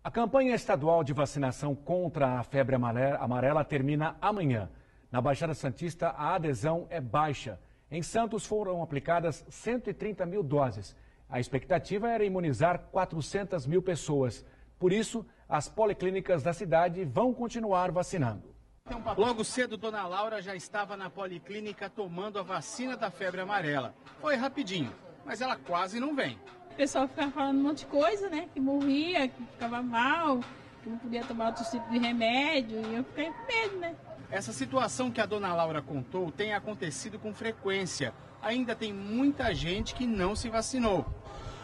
A campanha estadual de vacinação contra a febre amarela termina amanhã. Na Baixada Santista, a adesão é baixa. Em Santos foram aplicadas 130 mil doses. A expectativa era imunizar 400 mil pessoas. Por isso, as policlínicas da cidade vão continuar vacinando. Logo cedo, Dona Laura já estava na policlínica tomando a vacina da febre amarela. Foi rapidinho, mas ela quase não vem. O pessoal ficava falando um monte de coisa, né? Que morria, que ficava mal, que não podia tomar outro tipo de remédio. E eu fiquei com medo, né? Essa situação que a Dona Laura contou tem acontecido com frequência. Ainda tem muita gente que não se vacinou.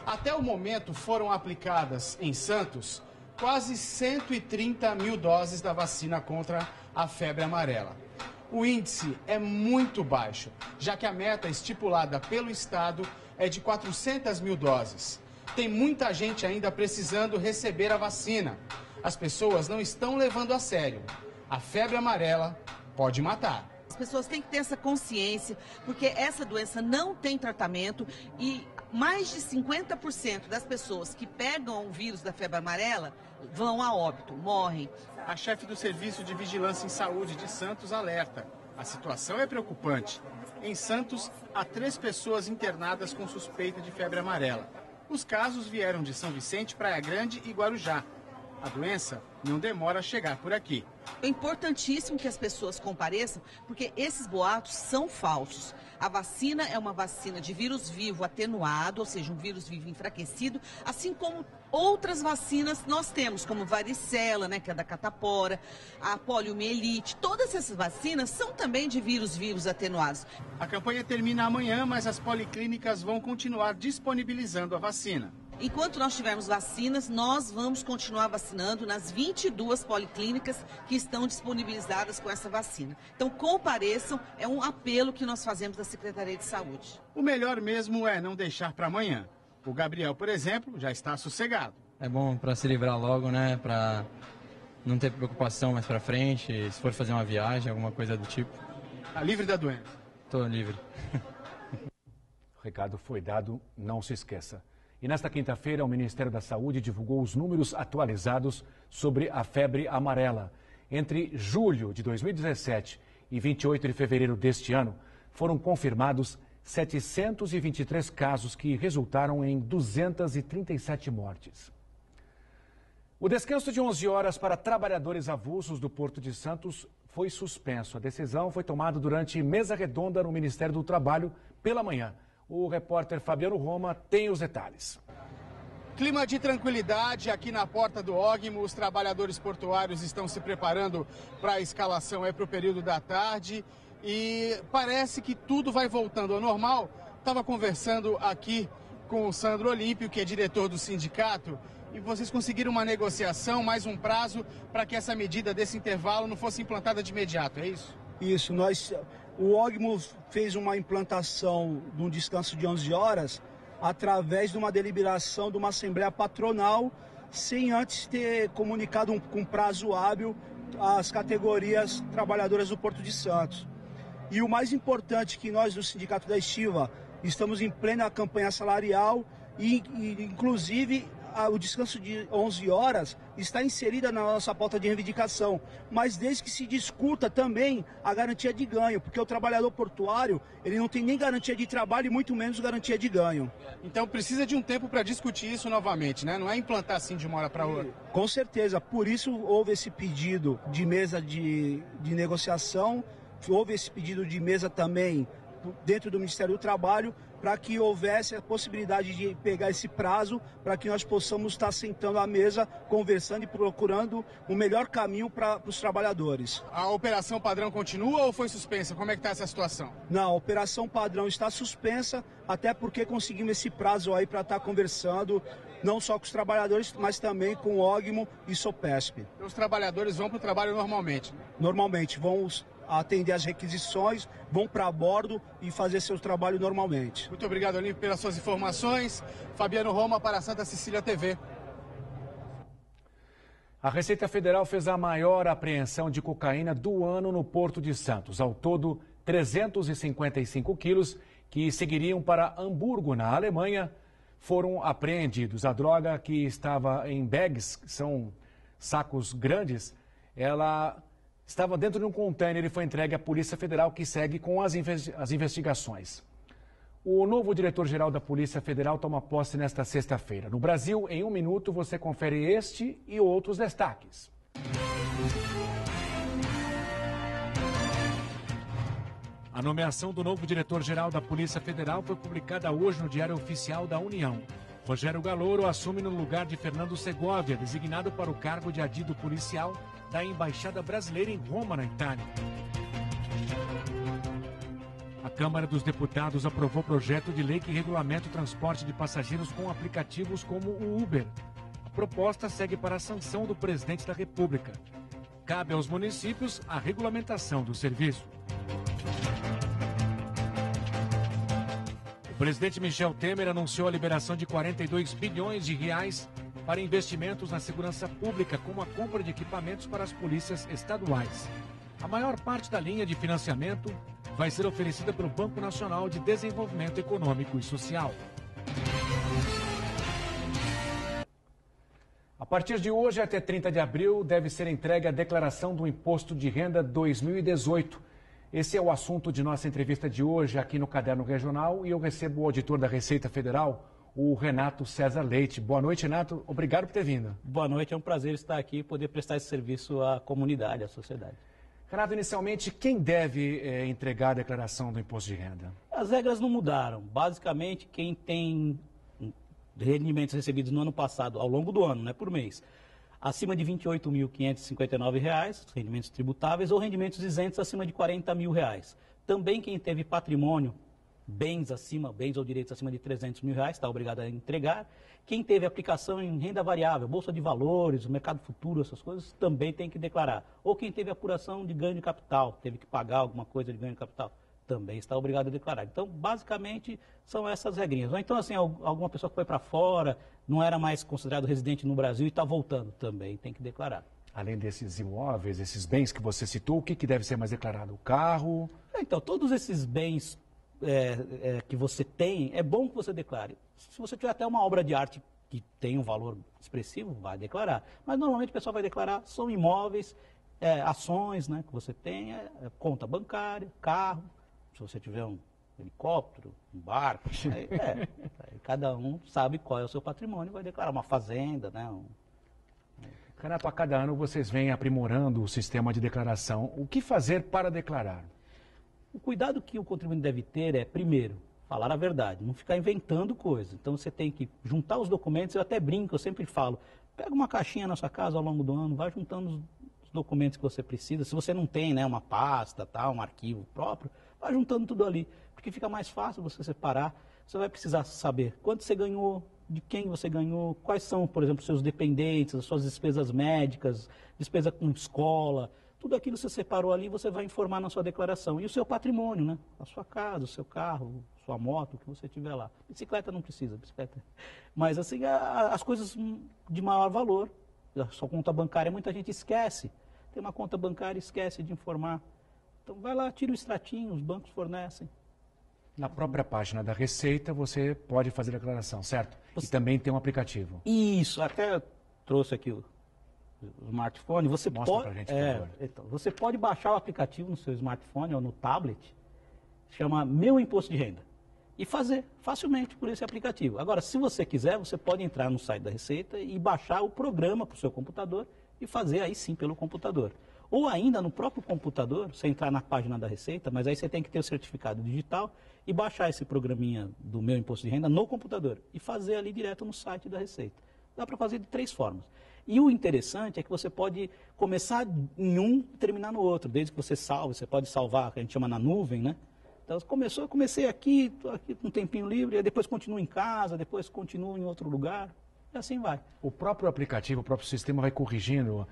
Até o momento foram aplicadas em Santos quase 130 mil doses da vacina contra a febre amarela. O índice é muito baixo, já que a meta estipulada pelo Estado é de 400 mil doses. Tem muita gente ainda precisando receber a vacina. As pessoas não estão levando a sério. A febre amarela pode matar. As pessoas têm que ter essa consciência, porque essa doença não tem tratamento e mais de 50% das pessoas que pegam o vírus da febre amarela vão a óbito, morrem. A chefe do Serviço de Vigilância em Saúde de Santos alerta. A situação é preocupante. Em Santos, há 3 pessoas internadas com suspeita de febre amarela. Os casos vieram de São Vicente, Praia Grande e Guarujá. A doença não demora a chegar por aqui. É importantíssimo que as pessoas compareçam, porque esses boatos são falsos. A vacina é uma vacina de vírus vivo atenuado, ou seja, um vírus vivo enfraquecido, assim como outras vacinas nós temos, como varicela, né, que é da catapora, a poliomielite. Todas essas vacinas são também de vírus vivos atenuados. A campanha termina amanhã, mas as policlínicas vão continuar disponibilizando a vacina. Enquanto nós tivermos vacinas, nós vamos continuar vacinando nas 22 policlínicas que estão disponibilizadas com essa vacina. Então, compareçam, é um apelo que nós fazemos da Secretaria de Saúde. O melhor mesmo é não deixar para amanhã. O Gabriel, por exemplo, já está sossegado. É bom para se livrar logo, né? Para não ter preocupação mais para frente, se for fazer uma viagem, alguma coisa do tipo. Está livre da doença? Estou livre. O recado foi dado, não se esqueça. E nesta quinta-feira, o Ministério da Saúde divulgou os números atualizados sobre a febre amarela. Entre julho de 2017 e 28 de fevereiro deste ano, foram confirmados 723 casos que resultaram em 237 mortes. O descanso de 11 horas para trabalhadores avulsos do Porto de Santos foi suspenso. A decisão foi tomada durante mesa redonda no Ministério do Trabalho pela manhã. O repórter Fabiano Roma tem os detalhes. Clima de tranquilidade aqui na porta do Ógimo. Os trabalhadores portuários estão se preparando para a escalação para o período da tarde. E parece que tudo vai voltando ao normal. Estava conversando aqui com o Sandro Olímpio, que é diretor do sindicato. E vocês conseguiram uma negociação, mais um prazo, para que essa medida desse intervalo não fosse implantada de imediato, é isso? Isso, o Ógimo fez uma implantação de um descanso de 11 horas através de uma deliberação de uma assembleia patronal, sem antes ter comunicado com prazo hábil às categorias trabalhadoras do Porto de Santos. E o mais importante que nós do Sindicato da Estiva estamos em plena campanha salarial e inclusive o descanso de 11 horas está inserida na nossa pauta de reivindicação, mas desde que se discuta também a garantia de ganho, porque o trabalhador portuário ele não tem nem garantia de trabalho e muito menos garantia de ganho. Então precisa de um tempo para discutir isso novamente, né? Não é implantar assim de uma hora para outra. Com certeza, por isso houve esse pedido de mesa de negociação, houve esse pedido de mesa também dentro do Ministério do Trabalho, para que houvesse a possibilidade de pegar esse prazo, para que nós possamos estar sentando à mesa, conversando e procurando o melhor caminho para os trabalhadores. A operação padrão continua ou foi suspensa? Como é que está essa situação? Não, a operação padrão está suspensa, até porque conseguimos esse prazo aí para estar conversando, não só com os trabalhadores, mas também com o Ógimo e Sopesp. Os trabalhadores vão para o trabalho normalmente? Normalmente, vão atender as requisições, vão para bordo e fazer seu trabalho normalmente. Muito obrigado, Olímpio, pelas suas informações. Fabiano Roma para a Santa Cecília TV. A Receita Federal fez a maior apreensão de cocaína do ano no Porto de Santos. Ao todo, 355 quilos que seguiriam para Hamburgo, na Alemanha, foram apreendidos. A droga, que estava em bags, que são sacos grandes, ela estava dentro de um container e foi entregue à Polícia Federal, que segue com as investigações. O novo diretor-geral da Polícia Federal toma posse nesta sexta-feira. No Brasil, em 1 minuto, você confere este e outros destaques. A nomeação do novo diretor-geral da Polícia Federal foi publicada hoje no Diário Oficial da União. Rogério Galouro assume no lugar de Fernando Segovia, designado para o cargo de adido policial da Embaixada Brasileira em Roma, na Itália. A Câmara dos Deputados aprovou projeto de lei que regulamenta o transporte de passageiros com aplicativos como o Uber. A proposta segue para a sanção do presidente da República. Cabe aos municípios a regulamentação do serviço. O presidente Michel Temer anunciou a liberação de 42 bilhões de reais para investimentos na segurança pública, como a compra de equipamentos para as polícias estaduais. A maior parte da linha de financiamento vai ser oferecida pelo Banco Nacional de Desenvolvimento Econômico e Social. A partir de hoje até 30 de abril deve ser entregue a declaração do Imposto de Renda 2018. Esse é o assunto de nossa entrevista de hoje aqui no Caderno Regional e eu recebo o auditor da Receita Federal, o Renato César Leite. Boa noite, Renato. Obrigado por ter vindo. Boa noite, é um prazer estar aqui e poder prestar esse serviço à comunidade, à sociedade. Renato, inicialmente, quem deve entregar a declaração do Imposto de Renda? As regras não mudaram. Basicamente, quem tem rendimentos recebidos no ano passado, ao longo do ano, não é por mês, acima de R$ 28.559, rendimentos tributáveis, ou rendimentos isentos acima de R$ 40.000. Também quem teve patrimônio, bens ou direitos acima de R$ 300.000, está obrigado a entregar. Quem teve aplicação em renda variável, bolsa de valores, mercado futuro, essas coisas, também tem que declarar. Ou quem teve apuração de ganho de capital, teve que pagar alguma coisa de ganho de capital, também está obrigado a declarar. Então, basicamente, são essas regrinhas. Ou então, assim, alguma pessoa que foi para fora, não era mais considerado residente no Brasil e está voltando, também tem que declarar. Além desses imóveis, esses bens que você citou, o que deve ser mais declarado? O carro? Então, todos esses bens que você tem, é bom que você declare. Se você tiver até uma obra de arte que tem um valor expressivo, vai declarar. Mas, normalmente, o pessoal vai declarar, são imóveis, ações, né, que você tem, conta bancária, carro. Se você tiver um helicóptero, um barco, aí cada um sabe qual é o seu patrimônio, vai declarar uma fazenda, né? Renato, a cada ano vocês vêm aprimorando o sistema de declaração. O que fazer para declarar? O cuidado que o contribuinte deve ter é, primeiro, falar a verdade, não ficar inventando coisa. Então você tem que juntar os documentos, eu até brinco, eu sempre falo, pega uma caixinha na sua casa ao longo do ano, vai juntando os documentos que você precisa. Se você não tem, né, uma pasta, um arquivo próprio, vai juntando tudo ali, porque fica mais fácil você separar. Você vai precisar saber quanto você ganhou, de quem você ganhou, quais são, por exemplo, seus dependentes, as suas despesas médicas, despesa com escola, tudo aquilo você separou ali, você vai informar na sua declaração. E o seu patrimônio, né? A sua casa, o seu carro, sua moto, o que você tiver lá. Bicicleta não precisa, bicicleta. Mas assim, as coisas de maior valor, a sua conta bancária, muita gente esquece. Tem uma conta bancária e esquece de informar. Então vai lá, tira o extratinho, os bancos fornecem. Na própria página da Receita você pode fazer a declaração, certo? E também tem um aplicativo. Isso, até trouxe aqui o smartphone. Você Mostra pra gente, por favor. Então, você pode baixar o aplicativo no seu smartphone ou no tablet, chama Meu Imposto de Renda, e fazer facilmente por esse aplicativo. Agora, se você quiser, você pode entrar no site da Receita e baixar o programa para o seu computador e fazer aí sim pelo computador. Ou ainda no próprio computador, você entrar na página da Receita, mas aí você tem que ter o certificado digital e baixar esse programinha do Meu Imposto de Renda no computador e fazer ali direto no site da Receita. Dá para fazer de 3 formas. E o interessante é que você pode começar em um e terminar no outro, desde que você salve, você pode salvar, que a gente chama na nuvem, né? Então, eu comecei aqui, estou aqui com um tempinho livre, aí depois continuo em casa, depois continuo em outro lugar, e assim vai. O próprio aplicativo, o próprio sistema vai corrigindo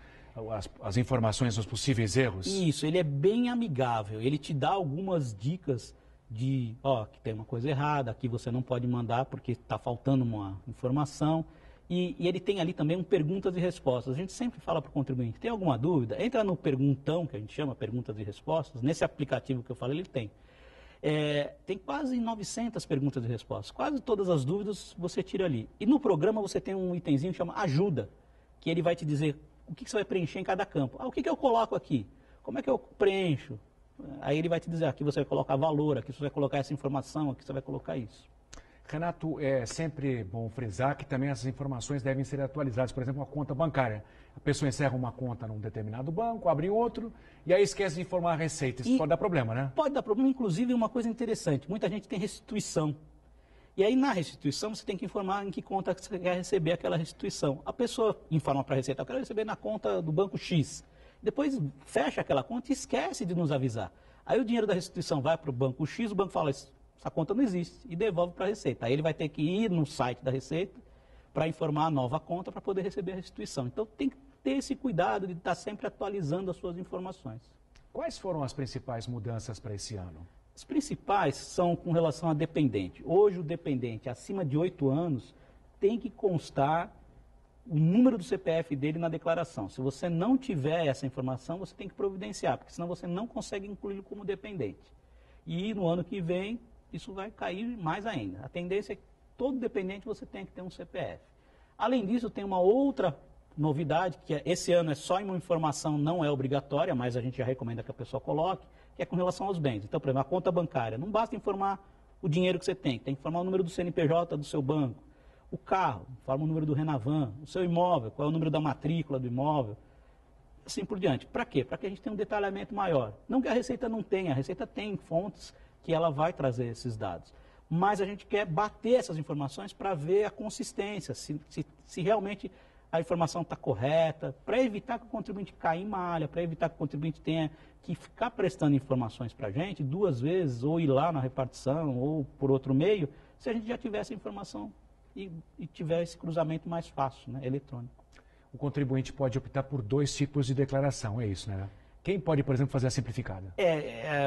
as informações dos possíveis erros? Isso, ele é bem amigável, ele te dá algumas dicas de, que tem uma coisa errada, aqui você não pode mandar porque está faltando uma informação. E ele tem ali também um perguntas e respostas. A gente sempre fala para o contribuinte, tem alguma dúvida? Entra no perguntão, que a gente chama perguntas e respostas, nesse aplicativo que eu falei, ele tem. Tem quase 900 perguntas e respostas. Quase todas as dúvidas você tira ali. E no programa você tem um itemzinho que chama Ajuda, que ele vai te dizer o que você vai preencher em cada campo. O que eu coloco aqui? Como é que eu preencho? Aí ele vai te dizer, aqui você vai colocar valor, aqui você vai colocar essa informação, aqui você vai colocar isso. Renato, é sempre bom frisar que também essas informações devem ser atualizadas. Por exemplo, uma conta bancária. A pessoa encerra uma conta num determinado banco, abre outro e aí esquece de informar a receita. Isso pode dar problema, né? Pode dar problema, inclusive uma coisa interessante. Muita gente tem restituição. E aí na restituição você tem que informar em que conta você quer receber aquela restituição. A pessoa informa para a Receita, eu quero receber na conta do banco X. Depois fecha aquela conta e esquece de nos avisar. Aí o dinheiro da restituição vai para o banco X, o banco fala, essa conta não existe, e devolve para a Receita. Aí ele vai ter que ir no site da Receita para informar a nova conta para poder receber a restituição. Então tem que ter esse cuidado de estar sempre atualizando as suas informações. Quais foram as principais mudanças para esse ano? As principais são com relação a dependente. Hoje o dependente acima de 8 anos tem que constar o número do CPF dele na declaração. Se você não tiver essa informação, você tem que providenciar, porque senão você não consegue incluí-lo como dependente. E no ano que vem, isso vai cair mais ainda. A tendência é que todo dependente você tem que ter um CPF. Além disso, tem uma outra novidade, que esse ano é só uma informação, não é obrigatória, mas a gente já recomenda que a pessoa coloque, que é com relação aos bens. Então, por exemplo, a conta bancária, não basta informar o dinheiro que você tem que informar o número do CNPJ do seu banco. O carro, informa o número do Renavan. O seu imóvel, qual é o número da matrícula do imóvel. Assim por diante. Para quê? Para que a gente tenha um detalhamento maior. Não que a Receita não tenha, a Receita tem fontes que ela vai trazer esses dados. Mas a gente quer bater essas informações para ver a consistência, se realmente a informação está correta, para evitar que o contribuinte caia em malha, para evitar que o contribuinte tenha que ficar prestando informações para a gente 2 vezes, ou ir lá na repartição, ou por outro meio, se a gente já tivesse a informação e tiver esse cruzamento mais fácil, né, eletrônico. O contribuinte pode optar por 2 tipos de declaração, é isso, né? Quem pode, por exemplo, fazer a simplificada?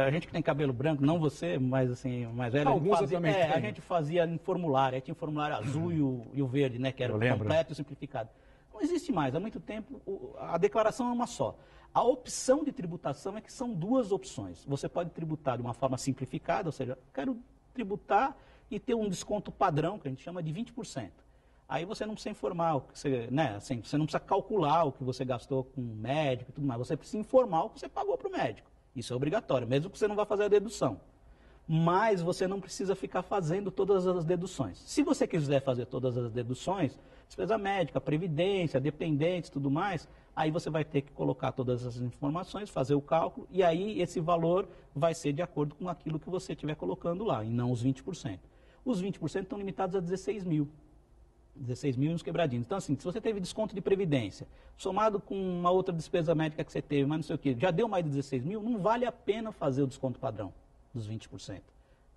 A gente que tem cabelo branco, não você, mas assim, mais velho. Alguns eu também tenho. A gente fazia em formulário, aí tinha o formulário azul e o verde, né, que era o completo e o simplificado. Não existe mais, há muito tempo a declaração é uma só. A opção de tributação é que são 2 opções. Você pode tributar de uma forma simplificada, ou seja, quero tributar e ter um desconto padrão, que a gente chama de 20%. Aí você não precisa informar, você não precisa calcular o que você gastou com o médico e tudo mais. Você precisa informar o que você pagou para o médico. Isso é obrigatório, mesmo que você não vá fazer a dedução. Mas você não precisa ficar fazendo todas as deduções. Se você quiser fazer todas as deduções, despesa médica, previdência, dependentes, tudo mais, aí você vai ter que colocar todas as informações, fazer o cálculo, e aí esse valor vai ser de acordo com aquilo que você estiver colocando lá, e não os 20%. Os 20% estão limitados a 16 mil. 16 mil e uns quebradinhos. Então, assim, se você teve desconto de previdência, somado com uma outra despesa médica que você teve, mas não sei o quê, já deu mais de 16 mil, não vale a pena fazer o desconto padrão dos 20%.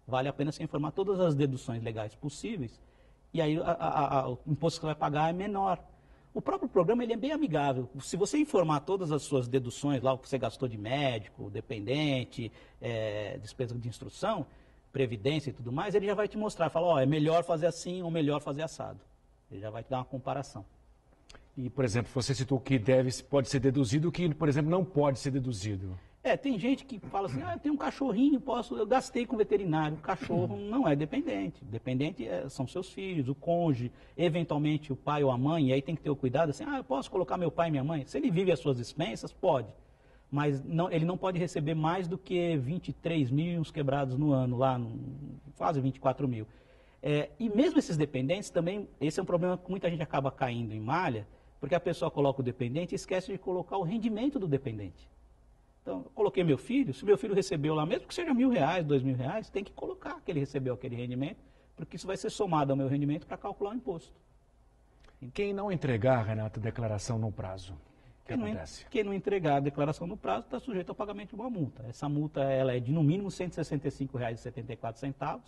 Vale a pena você informar todas as deduções legais possíveis, e aí o imposto que você vai pagar é menor. O próprio programa ele é bem amigável. Se você informar todas as suas deduções, lá o que você gastou de médico, dependente, despesa de instrução, previdência e tudo mais, ele já vai te mostrar, fala, é melhor fazer assim ou melhor fazer assado. Ele já vai te dar uma comparação. E, por exemplo, você citou que pode ser deduzido, o que, por exemplo, não pode ser deduzido. Tem gente que fala assim, eu tenho um cachorrinho, eu gastei com veterinário. O cachorro não é dependente. Dependente são seus filhos, o cônjuge, eventualmente o pai ou a mãe, e aí tem que ter o cuidado assim, eu posso colocar meu pai e minha mãe? Se ele vive as suas dispensas, pode. Mas ele não pode receber mais do que 23 mil uns quebrados no ano, lá quase 24 mil. E mesmo esses dependentes também, esse é um problema que muita gente acaba caindo em malha, porque a pessoa coloca o dependente e esquece de colocar o rendimento do dependente. Então, eu coloquei meu filho, se meu filho recebeu lá, mesmo que seja R$1.000, R$2.000, tem que colocar que ele recebeu aquele rendimento, porque isso vai ser somado ao meu rendimento para calcular o imposto. Quem não entregar, Renato, a declaração no prazo, o que acontece? Quem não entregar a declaração no prazo está sujeito ao pagamento de uma multa. Essa multa ela é de no mínimo R$ 165,74,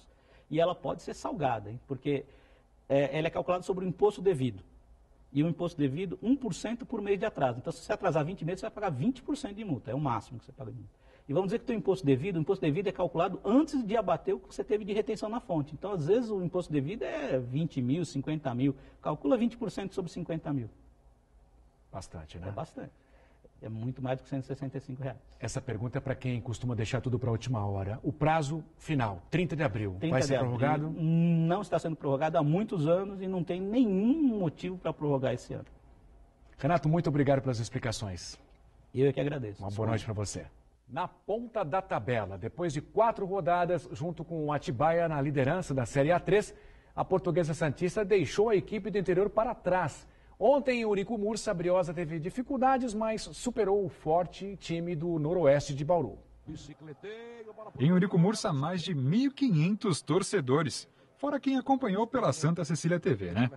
e ela pode ser salgada, hein? Porque ela é calculada sobre o imposto devido. E o imposto devido, 1% por mês de atraso. Então, se você atrasar 20 meses, você vai pagar 20% de multa. É o máximo que você paga de multa. E vamos dizer que o imposto devido é calculado antes de abater o que você teve de retenção na fonte. Então, às vezes, o imposto devido é 20 mil, 50 mil. Calcula 20% sobre 50 mil. Bastante, né? É bastante. é muito mais do que R$165. Essa pergunta é para quem costuma deixar tudo para a última hora. O prazo final, 30 de abril, vai ser prorrogado? Não está sendo prorrogado há muitos anos e não tem nenhum motivo para prorrogar esse ano. Renato, muito obrigado pelas explicações. Eu é que agradeço. Uma boa noite para você. Na ponta da tabela, depois de 4 rodadas, junto com o Atibaia na liderança da Série A3, a Portuguesa Santista deixou a equipe do interior para trás. Ontem, em Eurico Mursa, a Briosa teve dificuldades, mas superou o forte time do Noroeste de Bauru. Em Eurico Mursa, mais de 1.500 torcedores, fora quem acompanhou pela Santa Cecília TV, né?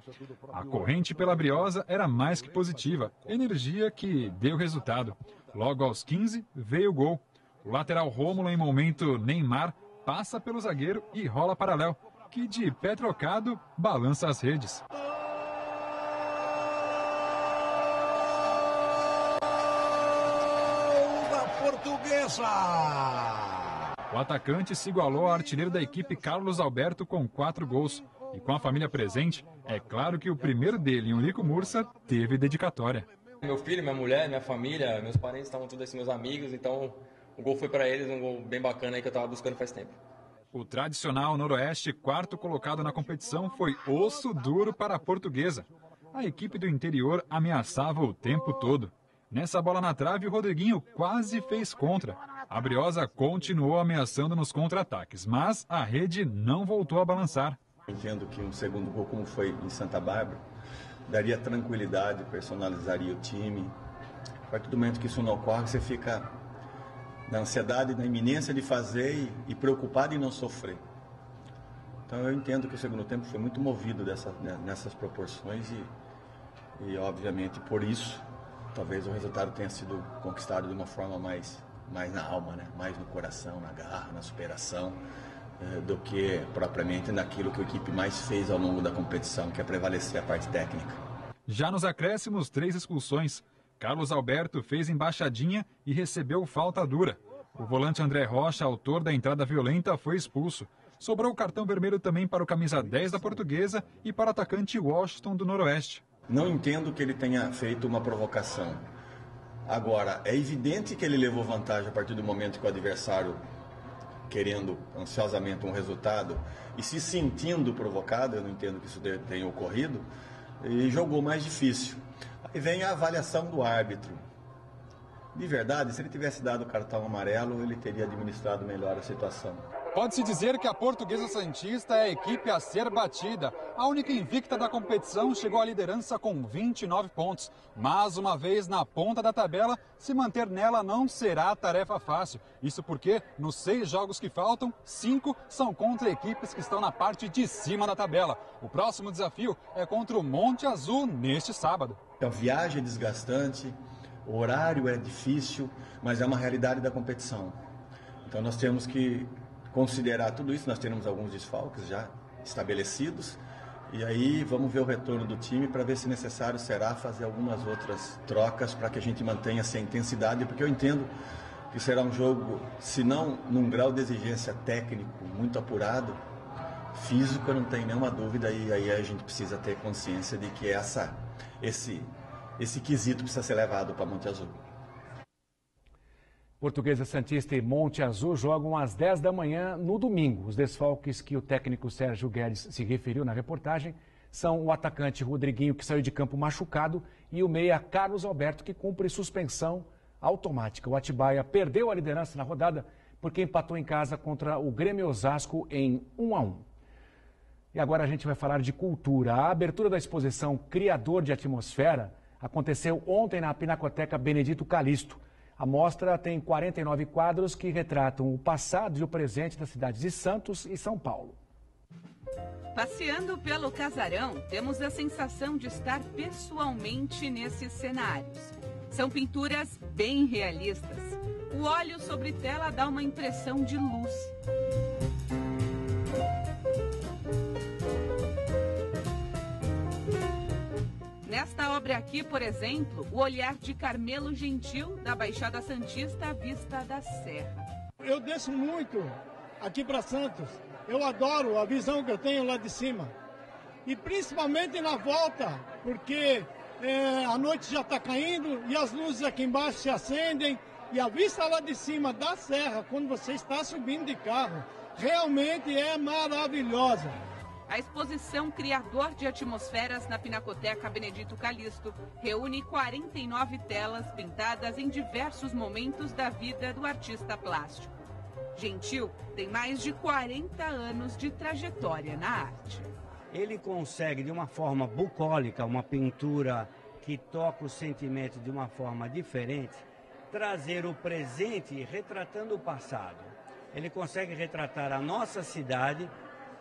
A corrente pela Briosa era mais que positiva, energia que deu resultado. Logo aos 15, veio o gol. O lateral Rômulo, em momento Neymar, passa pelo zagueiro e rola para Léo, que de pé trocado balança as redes. Portuguesa! O atacante se igualou ao artilheiro da equipe Carlos Alberto com 4 gols. E com a família presente, é claro que o primeiro dele em Eurico Mursa teve dedicatória. Meu filho, minha mulher, minha família, meus parentes estavam todos assim, meus amigos, então o gol foi para eles, um gol bem bacana aí que eu estava buscando faz tempo. O tradicional Noroeste, quarto colocado na competição, foi osso duro para a Portuguesa. A equipe do interior ameaçava o tempo todo. Nessa bola na trave, o Rodriguinho quase fez contra. A Briosa continuou ameaçando nos contra-ataques, mas a rede não voltou a balançar. Entendo que um segundo gol, como foi em Santa Bárbara, daria tranquilidade, personalizaria o time. A partir do momento que isso não ocorre, você fica na ansiedade, na iminência de fazer e preocupado em não sofrer. Então eu entendo que o segundo tempo foi muito movido nessas proporções e obviamente por isso talvez o resultado tenha sido conquistado de uma forma mais na alma, né? Mais no coração, na garra, na superação, do que propriamente naquilo que a equipe mais fez ao longo da competição, que é prevalecer a parte técnica. Já nos acréscimos, 3 expulsões. Carlos Alberto fez embaixadinha e recebeu falta dura. O volante André Rocha, autor da entrada violenta, foi expulso. Sobrou o cartão vermelho também para o camisa 10 da Portuguesa e para o atacante Washington do Noroeste. Não entendo que ele tenha feito uma provocação. Agora, é evidente que ele levou vantagem a partir do momento que o adversário, querendo ansiosamente um resultado e se sentindo provocado, eu não entendo que isso tenha ocorrido, e jogou mais difícil. Aí vem a avaliação do árbitro. De verdade, se ele tivesse dado o cartão amarelo, ele teria administrado melhor a situação. Pode-se dizer que a Portuguesa Santista é a equipe a ser batida. A única invicta da competição chegou à liderança com 29 pontos. Mas, uma vez na ponta da tabela, se manter nela não será tarefa fácil. Isso porque, nos 6 jogos que faltam, 5 são contra equipes que estão na parte de cima da tabela. O próximo desafio é contra o Monte Azul neste sábado. A viagem é desgastante, o horário é difícil, mas é uma realidade da competição. Então nós temos que considerar tudo isso, nós temos alguns desfalques já estabelecidos, e aí vamos ver o retorno do time para ver se necessário será fazer algumas outras trocas para que a gente mantenha essa intensidade, porque eu entendo que será um jogo, se não num grau de exigência técnico muito apurado, físico eu não tenho nenhuma dúvida, e aí a gente precisa ter consciência de que esse quesito precisa ser levado para Monte Azul. Portuguesa Santista e Monte Azul jogam às 10 da manhã no domingo. Os desfalques que o técnico Sérgio Guedes se referiu na reportagem são o atacante Rodriguinho, que saiu de campo machucado, e o meia Carlos Alberto, que cumpre suspensão automática. O Atibaia perdeu a liderança na rodada porque empatou em casa contra o Grêmio Osasco em 1-1. E agora a gente vai falar de cultura. A abertura da exposição Criador de Atmosfera aconteceu ontem na Pinacoteca Benedito Calixto. A mostra tem 49 quadros que retratam o passado e o presente das cidades de Santos e São Paulo. Passeando pelo casarão, temos a sensação de estar pessoalmente nesses cenários. São pinturas bem realistas. O óleo sobre tela dá uma impressão de luz. Nesta obra aqui, por exemplo, o olhar de Carmelo Gentil, da Baixada Santista à vista da Serra. Eu desço muito aqui para Santos. Eu adoro a visão que eu tenho lá de cima. E principalmente na volta, porque a noite já está caindo e as luzes aqui embaixo se acendem. E a vista lá de cima da serra, quando você está subindo de carro, realmente é maravilhosa. A exposição Criador de Atmosferas na Pinacoteca Benedito Calixto reúne 49 telas pintadas em diversos momentos da vida do artista plástico. Gentil tem mais de 40 anos de trajetória na arte. Ele consegue, de uma forma bucólica, uma pintura que toca o sentimento de uma forma diferente, trazer o presente retratando o passado. Ele consegue retratar a nossa cidade,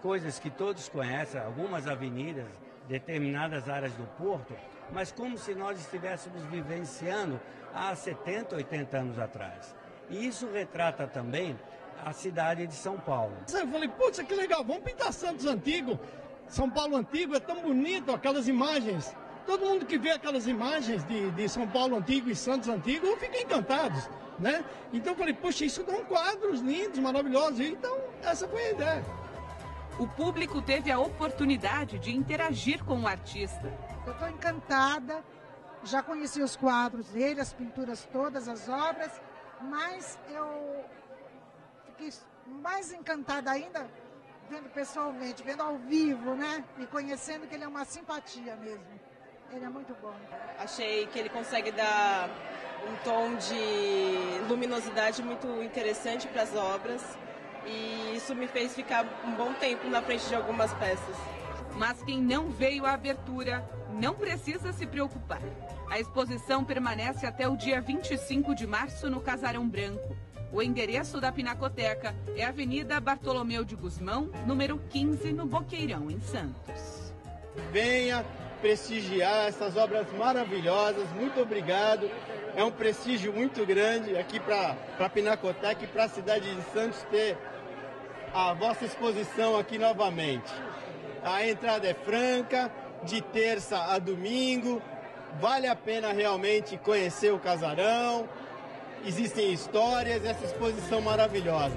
coisas que todos conhecem, algumas avenidas, determinadas áreas do Porto, mas como se nós estivéssemos vivenciando há 70, 80 anos atrás. E isso retrata também a cidade de São Paulo. Eu falei, putz, que legal, vamos pintar Santos antigo. São Paulo antigo, é tão bonito aquelas imagens. Todo mundo que vê aquelas imagens de São Paulo antigo e Santos antigo, fica encantados, né? Então eu falei, poxa, isso dão quadros lindos, maravilhosos. Então essa foi a ideia. O público teve a oportunidade de interagir com o artista. Eu estou encantada, já conheci os quadros dele, as pinturas todas, as obras, mas eu fiquei mais encantada ainda vendo pessoalmente, vendo ao vivo, né? E conhecendo que ele é uma simpatia mesmo. Ele é muito bom. Achei que ele consegue dar um tom de luminosidade muito interessante para as obras e isso me fez ficar um bom tempo na frente de algumas peças. Mas quem não veio à abertura não precisa se preocupar. A exposição permanece até o dia 25 de março no Casarão Branco. O endereço da Pinacoteca é a Avenida Bartolomeu de Gusmão, número 15, no Boqueirão, em Santos. Venha prestigiar essas obras maravilhosas. Muito obrigado. É um prestígio muito grande aqui para a Pinacoteca e para a cidade de Santos ter a vossa exposição aqui novamente. A entrada é franca, de terça a domingo. Vale a pena realmente conhecer o casarão. Existem histórias, essa exposição maravilhosa.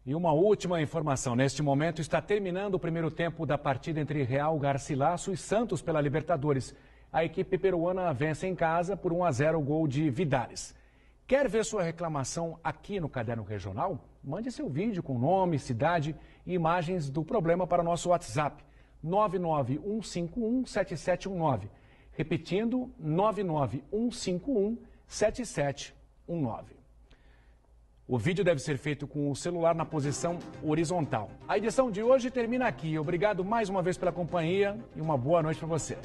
E uma última informação. Neste momento está terminando o primeiro tempo da partida entre Real Garcilaso e Santos pela Libertadores. A equipe peruana vence em casa por 1-0 o gol de Vidares. Quer ver sua reclamação aqui no Caderno Regional? Mande seu vídeo com nome, cidade e imagens do problema para o nosso WhatsApp 991517719. Repetindo, 991517719. O vídeo deve ser feito com o celular na posição horizontal. A edição de hoje termina aqui. Obrigado mais uma vez pela companhia e uma boa noite para você.